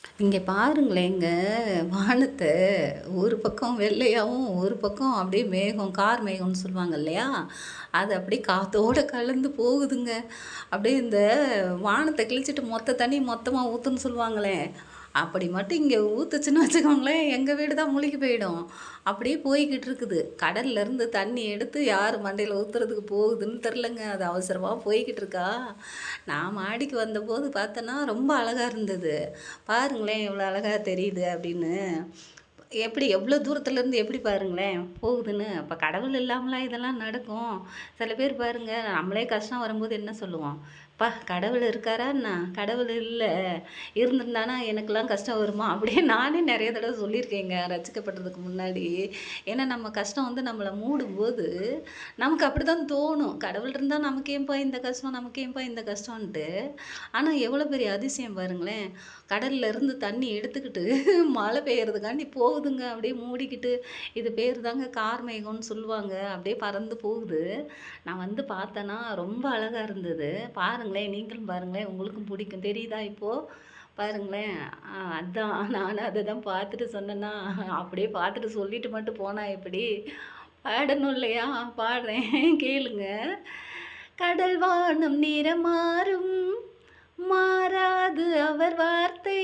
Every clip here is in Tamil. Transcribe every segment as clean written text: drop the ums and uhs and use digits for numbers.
இங்க பாருங்களேங்க, வானத்த ஒரு பக்கம் வெள்ளையாவும், ஒரு பக்கம் அப்படியே மேகம், கார் மேகம்னு சொல்லுவாங்க இல்லையா? அது அப்படியே காத்தோட கலந்து போகுதுங்க. அப்படியே இந்த வானத்த கிழிச்சிட்டு மொத்த தண்ணி மொத்தமா ஊத்துன்னு சொல்லுவாங்களே, அப்படி மட்டும் இங்க ஊத்துச்சுன்னு வச்சுக்கோங்களேன், எங்க வீடு தான் முழுகி போயிடும். அப்படியே போய்க்கிட்டு இருக்குது. கடல்லேருந்து தண்ணி எடுத்து யார் மண்டையில ஊத்துறதுக்கு போகுதுன்னு தெரிலங்க. அது அவசரமா போய்க்கிட்டு இருக்கா. நான் மாடிக்கு வந்தபோது பார்த்தேன்னா, ரொம்ப அழகா இருந்தது. பாருங்களேன் எவ்வளோ அழகா தெரியுது அப்படின்னு. எப்படி எவ்வளோ தூரத்துலேருந்து எப்படி பாருங்களேன் போகுதுன்னு. அப்ப கடவுள் இல்லாமலா இதெல்லாம் நடக்கும்? சில பேர் பாருங்க, நம்மளே கஷ்டம் வரும்போது என்ன சொல்லுவோம்? "அப்பா கடவுள் இருக்காரா என்ன? கடவுள் இல்ல. இருந்திருந்தானா எனக்கெல்லாம் கஷ்டம் வருமா?" அப்படியே நானே நெறைய தடவ சொல்லியிருக்கேங்க ரட்சிக்கப்படுறதுக்கு முன்னாடி. ஏன்னா நம்ம கஷ்டம் வந்து நம்மள மூடும்போது, நமக்கு அப்படிதான் தோணும். கடவுள் இருந்தா நமக்கு ஏன்பா இந்த கஷ்டம்? நமக்கு ஏன்பா இந்த கஷ்டம்ன்ட்டு. ஆனா எவ்வளோ பெரிய அதிசயம் பாருங்களேன்! கடல்ல இருந்து தண்ணி எடுத்துக்கிட்டு மழை பெய்யறதுக்காண்டி போகுதுங்க. அப்படியே மூடிக்கிட்டு. இது பேர் தாங்க கார்மேகம்னு சொல்லுவாங்க. அப்படியே பறந்து போகுது. நான் வந்து பார்த்தேன்னா, ரொம்ப அழகா இருந்தது. பாருங்களேன், நீங்களும் பாருங்களேன். உங்களுக்கும் பிடிக்கும். தெரியுதா இப்போ? பாருங்களேன். அதான் நானும் அத தான் பார்த்துட்டு சொன்னேன்னா, அப்படியே பார்த்துட்டு சொல்லிட்டு மட்டும் போனா எப்படி? பாடணும் இல்லையா? பாடுறேன் கேளுங்க. கடல் வானம் நிறம் மாறும், மாறாது அவர் வார்த்தை.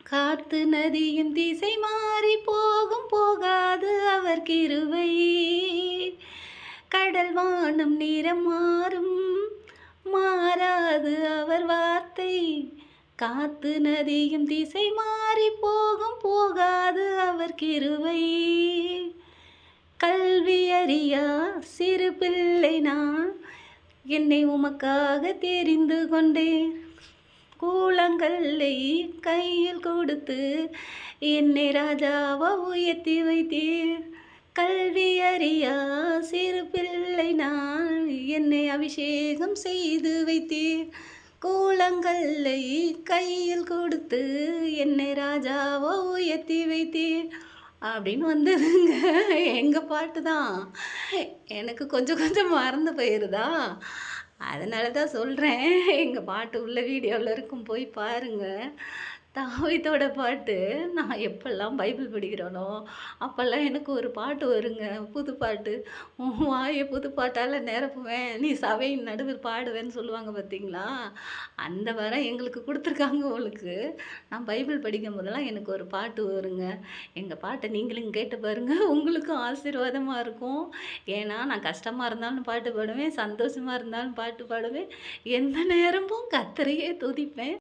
காத்து நதியும் திசை மாறி போகும், போகாது அவர் கிருபை. கடல் வானம் நிறம் மாறும், மாறாது அவர் வார்த்தை. காத்து நதியும் திசை மாறி போகும், போகாது அவர் கிருபை. கல்வி அறியா சிறு பிள்ளை நான், என்னை உமக்காக தெரிந்து கொண்டேன். கூழாங்கல்லை கையில் கொடுத்து என்னை ராஜாவா உயர்த்தி வைத்தீர். கல்வி அறியா சிறு பிள்ளை நான், என்னை அபிஷேகம் செய்து வைத்தீர். கூழாங்கல்லை கையில் கொடுத்து என்னை ராஜாவா உயர்த்தி வைத்தீர். அப்படின்னு வந்ததுங்க. எங்க பாட்டு தான். எனக்கு கொஞ்சம் கொஞ்சம் மறந்து போயிருதா, அதனால தான் சொல்றேன். எங்க பாட்டு உள்ள வீடியோல இருக்கும், போய் பாருங்க. தாவீதோட பாட்டு. நான் எப்பல்லாம் பைபிள் படிக்கிறேனோ, அப்பல்லாம் எனக்கு ஒரு பாட்டு வருங்க. புது பாட்டு. "உன் வாய புது பாட்டால நிரப்புவேன், நீ சபையின் நடுவில் பாடுவேன்னு" சொல்லுவாங்க பார்த்தீங்களா? அந்த வரம் எங்களுக்கு குடுத்துருக்காங்க போலுக்கு. நான் பைபிள் படிக்கும்போதெல்லாம் எனக்கு ஒரு பாட்டு வருங்க. எங்க பாட்ட நீங்களும் கேட்டு பாருங்க. உங்களுக்கும் ஆசீர்வாதமா இருக்கும். ஏன்னா, நான் கஷ்டமா இருந்தாலும் பாட்டு பாடுவேன், சந்தோஷமா இருந்தாலும் பாட்டு பாடுவேன். எந்த நேரமும் கர்த்தரையே துதிப்பேன்.